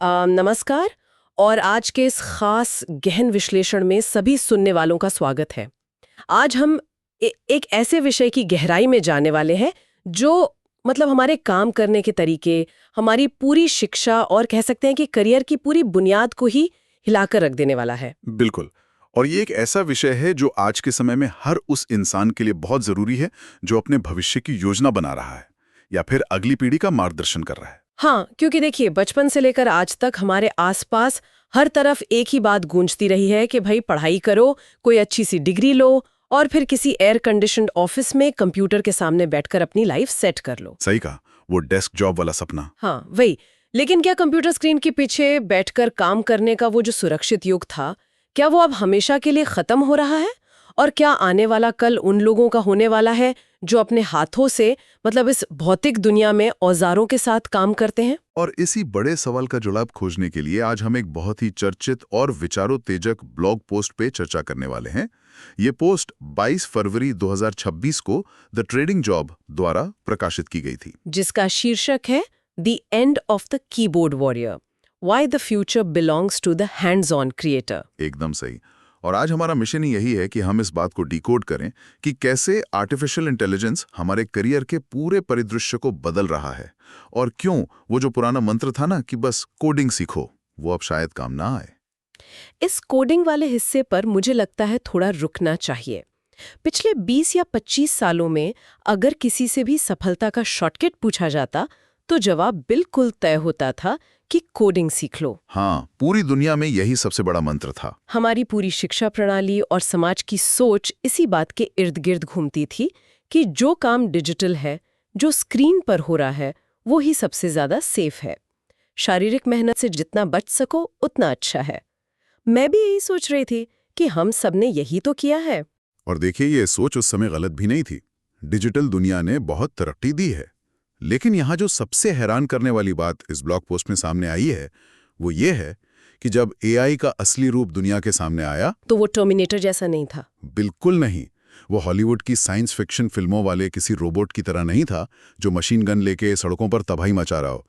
नमस्कार। और आज के इस खास गहन विश्लेषण में सभी सुनने वालों का स्वागत है। आज हम एक ऐसे विषय की गहराई में जाने वाले हैं जो हमारे काम करने के तरीके, हमारी पूरी शिक्षा और कह सकते हैं कि करियर की पूरी बुनियाद को ही हिलाकर रख देने वाला है। बिल्कुल। और ये एक ऐसा विषय है जो आज के समय में हर उस इंसान के लिए बहुत जरूरी है जो अपने भविष्य की योजना बना रहा है या फिर अगली पीढ़ी का मार्गदर्शन कर रहा है। हाँ, क्योंकि देखिए, बचपन से लेकर आज तक हमारे आसपास हर तरफ एक ही बात गूंजती रही है कि भाई पढ़ाई करो, कोई अच्छी सी डिग्री लो और फिर किसी एयर कंडीशन्ड ऑफिस में कंप्यूटर के सामने बैठकर अपनी लाइफ सेट कर लो। सही कहा, वो डेस्क जॉब वाला सपना। हाँ, वही। लेकिन क्या कंप्यूटर स्क्रीन के पीछे बैठकर काम करने का वो जो सुरक्षित युग था, क्या वो अब हमेशा के लिए खत्म हो रहा है? और क्या आने वाला कल उन लोगों का होने वाला है जो अपने हाथों से इस भौतिक दुनिया में औजारों के साथ काम करते हैं? और इसी बड़े सवाल का जवाब खोजने के लिए आज हम एक बहुत ही चर्चित और विचारोत्तेजक ब्लॉग पोस्ट पे चर्चा करने वाले हैं। ये पोस्ट 22 फरवरी 2026 को द ट्रेडिंग जॉब द्वारा प्रकाशित की गई थी, जिसका शीर्षक है the end of the keyboard warrior, why the future belongs to the hands on creator. एकदम सही। और आज हमारा मिशन ही यही है कि हम इस बात को डिकोड करें कि कैसे आर्टिफिशियल इंटेलिजेंस हमारे करियर के पूरे परिदृश्य को बदल रहा है और क्यों वो जो पुराना मंत्र था ना कि बस कोडिंग सीखो, वो अब शायद काम ना आए। इस कोडिंग वाले हिस्से पर मुझे लगता है थोड़ा रुकना चाहिए। पिछले 20 या 25 सालों में अगर किसी से भी सफलता का शॉर्टकट पूछा जाता तो जवाब बिल्कुल तय होता था कि कोडिंग सीख लो। हाँ, पूरी दुनिया में यही सबसे बड़ा मंत्र था। हमारी पूरी शिक्षा प्रणाली और समाज की सोच इसी बात के इर्द गिर्द घूमती थी कि जो काम डिजिटल है, जो स्क्रीन पर हो रहा है, वो ही सबसे ज्यादा सेफ है। शारीरिक मेहनत से जितना बच सको उतना अच्छा है। मैं भी यही सोच रही थी कि हम सब ने यही तो किया है। और देखिए, ये सोच उस समय गलत भी नहीं थी। डिजिटल दुनिया ने बहुत तरक्की दी है। लेकिन यहाँ जो सबसे हैरान करने वाली बात इस ब्लॉग पोस्ट में सामने आई है, वो ये है कि जब एआई का असली रूप दुनिया के सामने आया तो वो टर्मिनेटर जैसा नहीं था। बिल्कुल नहीं। वो हॉलीवुड की साइंस फिक्शन फिल्मों वाले किसी रोबोट की तरह नहीं था जो मशीन गन लेके सड़कों पर तबाही मचा रहा हो।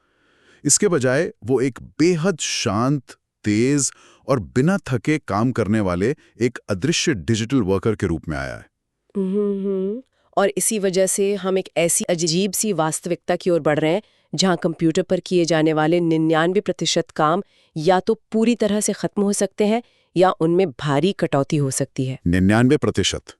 इसके बजाय वो एक बेहद शांत, तेज और बिना थके काम करने वाले एक अदृश्य डिजिटल वर्कर के रूप में आया है। और इसी वजह से हम एक ऐसी अजीब सी वास्तविकता की ओर बढ़ रहे हैं जहां कंप्यूटर पर किए जाने वाले 99% काम या तो पूरी तरह से खत्म हो सकते हैं या उनमें भारी कटौती हो सकती है। 99%।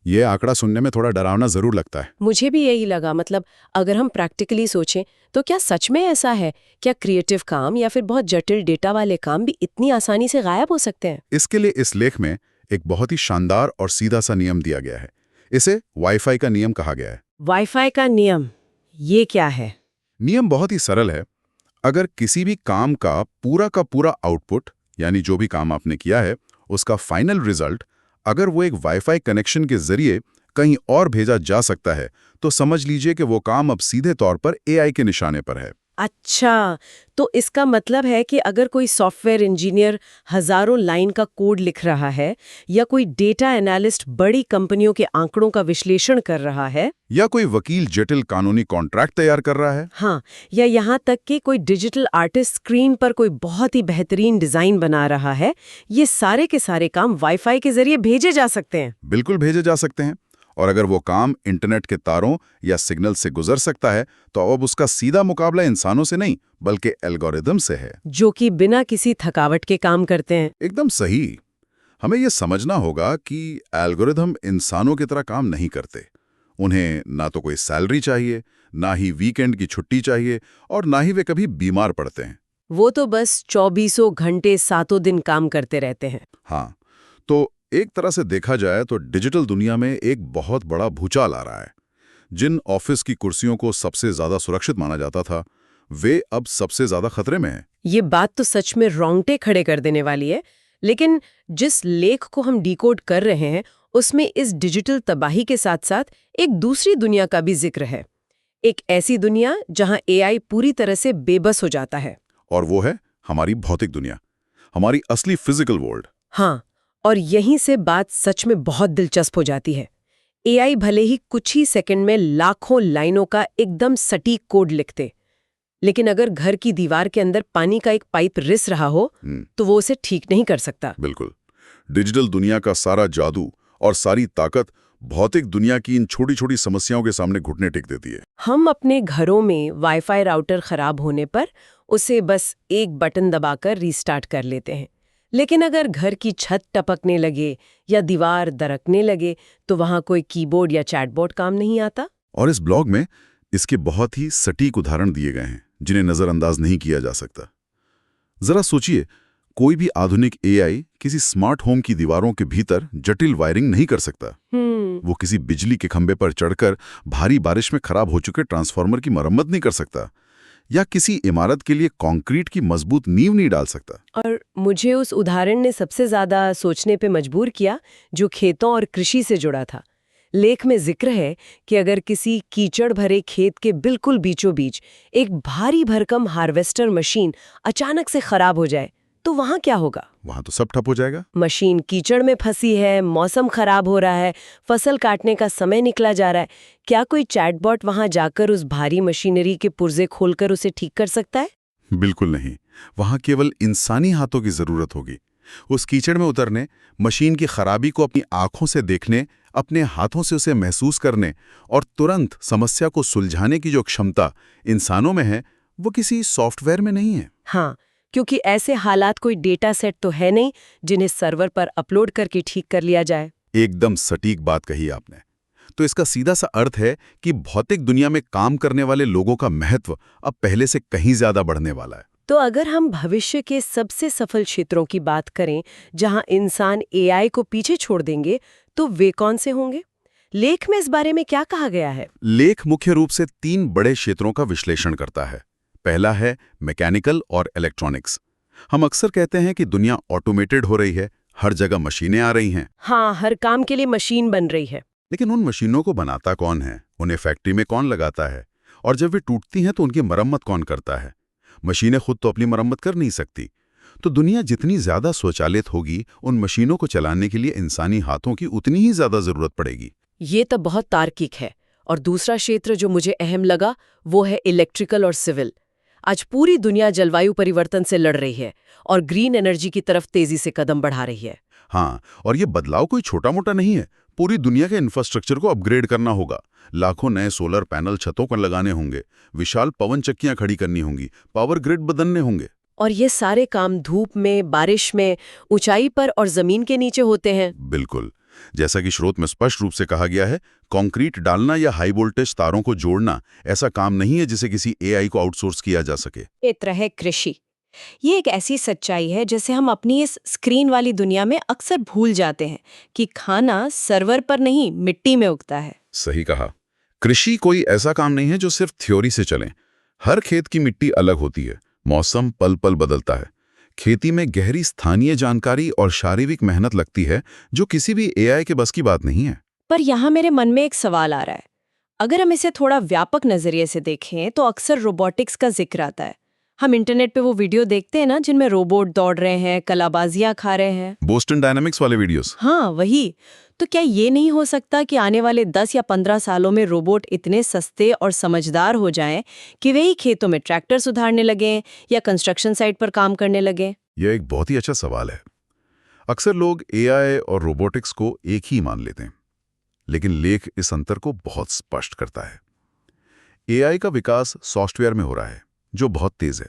ये आंकड़ा सुनने में थोड़ा डरावना जरूर लगता है। मुझे भी यही लगा। अगर हम प्रैक्टिकली सोचें तो क्या सच में ऐसा है? क्या क्रिएटिव काम या फिर बहुत जटिल डेटा वाले काम भी इतनी आसानी से गायब हो सकते हैं? इसके लिए इस लेख में एक बहुत ही शानदार और सीधा सा नियम दिया गया है। इसे वाईफाई का नियम कहा गया है। वाईफाई का नियम, ये क्या है? नियम बहुत ही सरल है। अगर किसी भी काम का पूरा आउटपुट, यानी जो भी काम आपने किया है, उसका फाइनल रिजल्ट अगर वो एक वाईफाई कनेक्शन के जरिए कहीं और भेजा जा सकता है, तो समझ लीजिए कि वो काम अब सीधे तौर पर एआई के निशाने पर है। अच्छा, तो इसका मतलब है कि अगर कोई सॉफ्टवेयर इंजीनियर हजारों लाइन का कोड लिख रहा है, या कोई डेटा एनालिस्ट बड़ी कंपनियों के आंकड़ों का विश्लेषण कर रहा है, या कोई वकील जटिल कानूनी कॉन्ट्रैक्ट तैयार कर रहा है, हाँ, या यहाँ तक कि कोई डिजिटल आर्टिस्ट स्क्रीन पर कोई बहुत ही बेहतरीन डिजाइन बना रहा है, ये सारे के सारे काम वाईफाई के जरिए भेजे जा सकते हैं। बिल्कुल भेजे जा सकते हैं। और अगर वो काम इंटरनेट के तारों या सिग्नल से गुजर सकता है, तो अब उसका सीधा मुकाबला इंसानों से नहीं बल्कि एल्गोरिदम से है, जो कि बिना किसी थकावट के काम करते हैं। एकदम सही। हमें यह समझना होगा कि एल्गोरिदम इंसानों की तरह काम नहीं करते। उन्हें ना तो कोई सैलरी चाहिए, ना ही वीकेंड की छुट्टी चाहिए, और ना ही वे कभी बीमार पड़ते हैं। वो तो बस 24 घंटे 7 दिन काम करते रहते हैं। हाँ, तो एक तरह से देखा जाए तो डिजिटल दुनिया में एक बहुत बड़ा भूचाल आ रहा है। जिन ऑफिस की कुर्सियों को सबसे ज्यादा सुरक्षित माना जाता था, वे अब सबसे ज्यादा खतरे में हैं। ये बात तो सच में रोंगटे खड़े कर देने वाली है। लेकिन जिस लेख को हम डिकोड कर रहे हैं, उसमें इस डिजिटल तबाही के साथ साथ एक दूसरी दुनिया का भी जिक्र है। एक ऐसी दुनिया जहां एआई पूरी तरह से बेबस हो जाता है। और वो है हमारी भौतिक दुनिया, हमारी असली फिजिकल वर्ल्ड। हाँ, और यहीं से बात सच में बहुत दिलचस्प हो जाती है। एआई भले ही कुछ ही सेकंड में लाखों लाइनों का एकदम सटीक कोड लिखते, लेकिन अगर घर की दीवार के अंदर पानी का एक पाइप रिस रहा हो तो वो उसे ठीक नहीं कर सकता। बिल्कुल। डिजिटल दुनिया का सारा जादू और सारी ताकत भौतिक दुनिया की इन छोटी छोटी समस्याओं के सामने घुटने टेक देती है। हम अपने घरों में वाईफाई राउटर खराब होने पर उसे बस एक बटन दबाकर रीस्टार्ट कर लेते हैं, लेकिन अगर घर की छत टपकने लगे या दीवार दरकने लगे तो वहां कोई कीबोर्ड या चैटबॉट काम नहीं आता। और इस ब्लॉग में इसके बहुत ही सटीक उदाहरण दिए गए हैं जिन्हें नजरअंदाज नहीं किया जा सकता। जरा सोचिए, कोई भी आधुनिक एआई किसी स्मार्ट होम की दीवारों के भीतर जटिल वायरिंग नहीं कर सकता। वो किसी बिजली के खंभे पर चढ़कर भारी बारिश में खराब हो चुके ट्रांसफार्मर की मरम्मत नहीं कर सकता, या किसी इमारत के लिए कंक्रीट की मजबूत नींव नहीं डाल सकता। और मुझे उस उदाहरण ने सबसे ज्यादा सोचने पे मजबूर किया जो खेतों और कृषि से जुड़ा था। लेख में जिक्र है कि अगर किसी कीचड़ भरे खेत के बिल्कुल बीचों बीच एक भारी भरकम हार्वेस्टर मशीन अचानक से खराब हो जाए तो वहां क्या होगा? वहां तो सब ठप हो जाएगा। मशीन कीचड़ में फंसी है, मौसम खराब हो रहा है, फसल काटने का समय निकला जा रहा है। क्या कोई चैटबॉट वहां जाकर उस भारी मशीनरी के पुर्जे खोलकर उसे ठीक कर सकता है? बिल्कुल नहीं। वहां केवल इंसानी हाथों की जरूरत होगी। उस कीचड़ में उतरने, मशीन की खराबी को अपनी आंखों से देखने, अपने हाथों से उसे महसूस करने और तुरंत समस्या को सुलझाने की जो क्षमता इंसानों में है, वो किसी सॉफ्टवेयर में नहीं है। हाँ, क्योंकि ऐसे हालात कोई डेटा सेट तो है नहीं जिन्हें सर्वर पर अपलोड करके ठीक कर लिया जाए। एकदम सटीक बात कही आपने। तो इसका सीधा सा अर्थ है कि भौतिक दुनिया में काम करने वाले लोगों का महत्व अब पहले से कहीं ज्यादा बढ़ने वाला है। तो अगर हम भविष्य के सबसे सफल क्षेत्रों की बात करें जहां इंसान एआई को पीछे छोड़ देंगे, तो वे कौन से होंगे? लेख में इस बारे में क्या कहा गया है? लेख मुख्य रूप से 3 बड़े क्षेत्रों का विश्लेषण करता है। पहला है मैकेनिकल और इलेक्ट्रॉनिक्स। हम अक्सर कहते हैं कि दुनिया ऑटोमेटेड हो रही है, हर जगह मशीनें आ रही हैं। हाँ, हर काम के लिए मशीन बन रही है। लेकिन उन मशीनों को बनाता कौन है? उन्हें फैक्ट्री में कौन लगाता है? और जब वे टूटती हैं तो उनकी मरम्मत कौन करता है? मशीनें खुद तो अपनी मरम्मत कर नहीं सकती। तो दुनिया जितनी ज्यादा स्वचालित होगी, उन मशीनों को चलाने के लिए इंसानी हाथों की उतनी ही ज्यादा जरूरत पड़ेगी। ये तो बहुत तार्किक है। और दूसरा क्षेत्र जो मुझे अहम लगा वो है इलेक्ट्रिकल और सिविल। आज पूरी दुनिया जलवायु परिवर्तन से लड़ रही है और ग्रीन एनर्जी की तरफ तेजी से कदम बढ़ा रही है। हाँ, और ये बदलाव कोई छोटा मोटा नहीं है। पूरी दुनिया के इंफ्रास्ट्रक्चर को अपग्रेड करना होगा। लाखों नए सोलर पैनल छतों पर लगाने होंगे, विशाल पवन चक्कियां खड़ी करनी होंगी, पावर ग्रिड बदलने होंगे। और ये सारे काम धूप में, बारिश में, ऊंचाई पर और जमीन के नीचे होते हैं। बिल्कुल। जैसा कि स्रोत में स्पष्ट रूप से कहा गया है, कंक्रीट डालना या हाई वोल्टेज तारों को जोड़ना ऐसा काम नहीं है जिसे किसी एआई को आउटसोर्स किया जा सके। क्षेत्र है कृषि। ये एक ऐसी सच्चाई है जिसे हम अपनी इस स्क्रीन वाली दुनिया में अक्सर भूल जाते हैं कि खाना सर्वर पर नहीं, मिट्टी में उगता है। सही कहा। कृषि कोई ऐसा काम नहीं है जो सिर्फ थ्योरी से चले। हर खेत की मिट्टी अलग होती है, मौसम पल पल बदलता है। खेती में गहरी स्थानीय जानकारी और शारीरिक मेहनत लगती है जो किसी भी एआई के बस की बात नहीं है। पर यहाँ मेरे मन में एक सवाल आ रहा है। अगर हम इसे थोड़ा व्यापक नजरिए से देखें तो अक्सर रोबोटिक्स का जिक्र आता है। हम इंटरनेट पे वो वीडियो देखते हैं ना जिनमें रोबोट दौड़ रहे हैं, कलाबाजियां खा रहे हैं। बोस्टन डायनामिक्स वाले वीडियोस। हाँ, वही। तो क्या ये नहीं हो सकता कि आने वाले 10 या 15 सालों में रोबोट इतने सस्ते और समझदार हो जाएं कि वे ही खेतों में ट्रैक्टर सुधारने लगें या कंस्ट्रक्शन साइट पर काम करने लगें? यह एक बहुत ही अच्छा सवाल है। अक्सर लोग एआई और रोबोटिक्स को एक ही मान लेते हैं, लेकिन लेख इस अंतर को बहुत स्पष्ट करता है। एआई का विकास सॉफ्टवेयर में हो रहा है जो बहुत तेज है,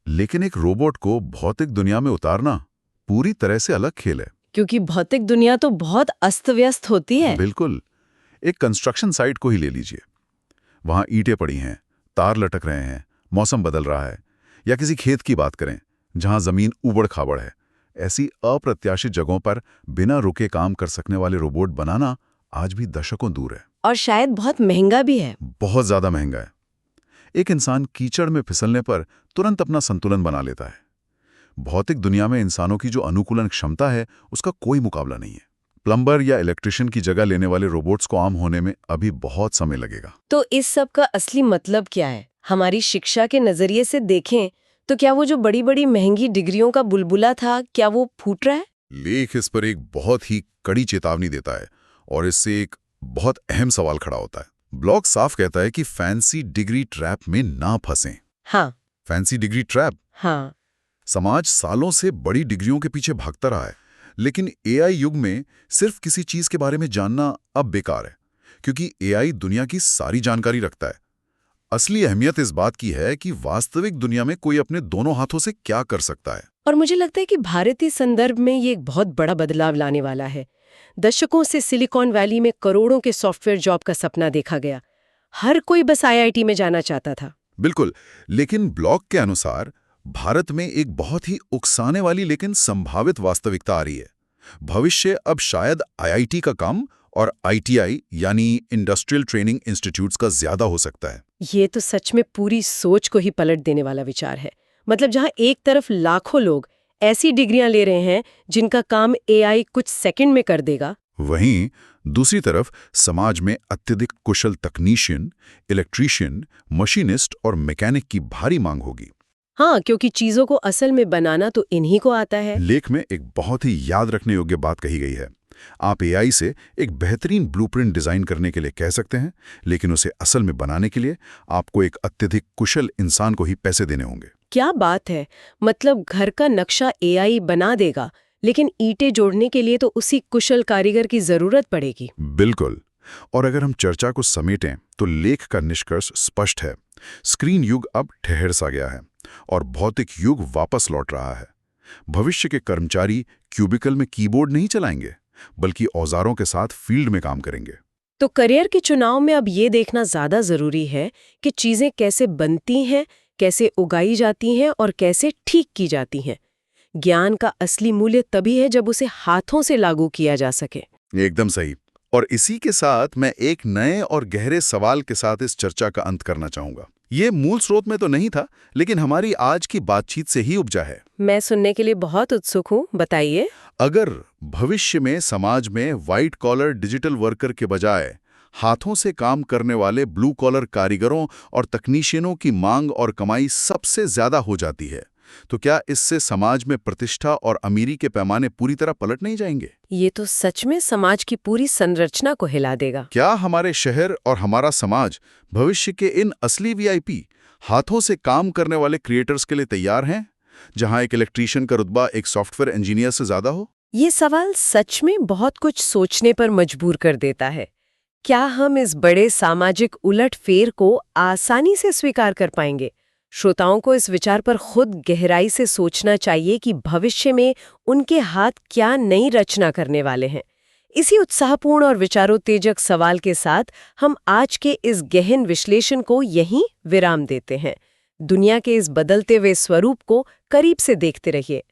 लेकिन एक रोबोट को भौतिक दुनिया में उतारना पूरी तरह से अलग खेल है। क्योंकि भौतिक दुनिया तो बहुत अस्त-व्यस्त होती है। बिल्कुल। एक कंस्ट्रक्शन साइट को ही ले लीजिए। वहां ईंटें पड़ी हैं, तार लटक रहे हैं, मौसम बदल रहा है। या किसी खेत की बात करें जहां जमीन उबड़-खाबड़ है। ऐसी अप्रत्याशित जगहों पर बिना रुके काम कर सकने वाले रोबोट बनाना आज भी दशकों दूर है। और शायद बहुत महंगा भी है। बहुत ज्यादा महंगा है। एक इंसान कीचड़ में फिसलने पर तुरंत अपना संतुलन बना लेता है। भौतिक दुनिया में इंसानों की जो अनुकूलन क्षमता है उसका कोई मुकाबला नहीं है। प्लम्बर या इलेक्ट्रिशियन की जगह लेने वाले रोबोट्स को आम होने में अभी बहुत समय लगेगा। तो इस सब का असली मतलब क्या है? हमारी शिक्षा के नजरिए से देखें तो क्या वो जो बड़ी बड़ी महंगी डिग्रियों का बुलबुला था, क्या वो फूट रहा है? लेख इस पर एक बहुत ही कड़ी चेतावनी देता है और इससे एक बहुत अहम सवाल खड़ा होता है। ब्लॉग साफ कहता है कि फैंसी डिग्री ट्रैप में ना फंसें। हाँ, फैंसी डिग्री ट्रैप। हाँ, समाज सालों से बड़ी डिग्रियों के पीछे भागता रहा है, लेकिन एआई युग में सिर्फ किसी चीज के बारे में जानना अब बेकार है, क्योंकि एआई दुनिया की सारी जानकारी रखता है। असली अहमियत इस बात की है कि वास्तविक दुनिया में कोई अपने दोनों हाथों से क्या कर सकता है। और मुझे लगता है कि भारतीय संदर्भ में ये एक बहुत बड़ा बदलाव लाने वाला है। दशकों से सिलिकॉन वैली में करोड़ों के सॉफ्टवेयर जॉब का सपना देखा गया। हर कोई बस आईआईटी में जाना चाहता था। बिल्कुल, लेकिन ब्लॉक के अनुसार भारत में एक बहुत ही उकसाने वाली लेकिन संभावित वास्तविकता आ रही है। भविष्य अब शायद आईआईटी का काम और आईटीआई यानी इंडस्ट्रियल ट्रेनिंग इंस्टीट्यूट्स का ज्यादा हो सकता है। ये तो सच में पूरी सोच को ही पलट देने वाला विचार है। मतलब जहां एक तरफ लाखों लोग ऐसी डिग्रियां ले रहे हैं जिनका काम एआई कुछ सेकंड में कर देगा, वहीं दूसरी तरफ समाज में अत्यधिक कुशल तकनीशियन, इलेक्ट्रीशियन, मशीनिस्ट और मैकेनिक की भारी मांग होगी। हाँ, क्योंकि चीजों को असल में बनाना तो इन्हीं को आता है। लेख में एक बहुत ही याद रखने योग्य बात कही गई है। आप एआई से एक बेहतरीन ब्लूप्रिंट डिजाइन करने के लिए कह सकते हैं, लेकिन उसे असल में बनाने के लिए आपको एक अत्यधिक कुशल इंसान को ही पैसे देने होंगे। क्या बात है! मतलब घर का नक्शा एआई बना देगा, लेकिन ईंटें जोड़ने के लिए तो उसी कुशल कारीगर की जरूरत पड़ेगी। बिल्कुल। और अगर हम चर्चा को समेटें तो लेख का निष्कर्ष स्पष्ट है। स्क्रीन युग अब ठहर सा गया है और भौतिक युग वापस लौट रहा है। भविष्य के कर्मचारी क्यूबिकल में कीबोर्ड नहीं चलाएंगे, बल्कि औजारों के साथ फील्ड में काम करेंगे। तो करियर के चुनाव में अब ये देखना ज्यादा जरूरी है कि चीजें कैसे बनती हैं, कैसे उगाई जाती हैं और कैसे ठीक की जाती हैं। ज्ञान का असली मूल्य तभी है जब उसे हाथों से लागू किया जा सके। एकदम सही। और इसी के साथ मैं एक नए और गहरे सवाल के साथ इस चर्चा का अंत करना चाहूंगा। ये मूल स्रोत में तो नहीं था, लेकिन हमारी आज की बातचीत से ही उपजा है। मैं सुनने के लिए बहुत उत्सुक हूँ, बताइए। अगर भविष्य में समाज में व्हाइट कॉलर डिजिटल वर्कर के बजाय हाथों से काम करने वाले ब्लू कॉलर कारीगरों और तकनीशियनों की मांग और कमाई सबसे ज्यादा हो जाती है, तो क्या इससे समाज में प्रतिष्ठा और अमीरी के पैमाने पूरी तरह पलट नहीं जाएंगे? ये तो सच में समाज की पूरी संरचना को हिला देगा। क्या हमारे शहर और हमारा समाज भविष्य के इन असली वीआईपी, हाथों से काम करने वाले क्रिएटर्स के लिए तैयार हैं, जहां एक इलेक्ट्रीशियन का रुतबा एक सॉफ्टवेयर इंजीनियर से ज्यादा हो? ये सवाल सच में बहुत कुछ सोचने पर मजबूर कर देता है। क्या हम इस बड़े सामाजिक उलटफेर को आसानी से स्वीकार कर पाएंगे? श्रोताओं को इस विचार पर खुद गहराई से सोचना चाहिए कि भविष्य में उनके हाथ क्या नई रचना करने वाले हैं। इसी उत्साहपूर्ण और विचारोत्तेजक सवाल के साथ हम आज के इस गहन विश्लेषण को यहीं विराम देते हैं। दुनिया के इस बदलते हुए स्वरूप को करीब से देखते रहिए।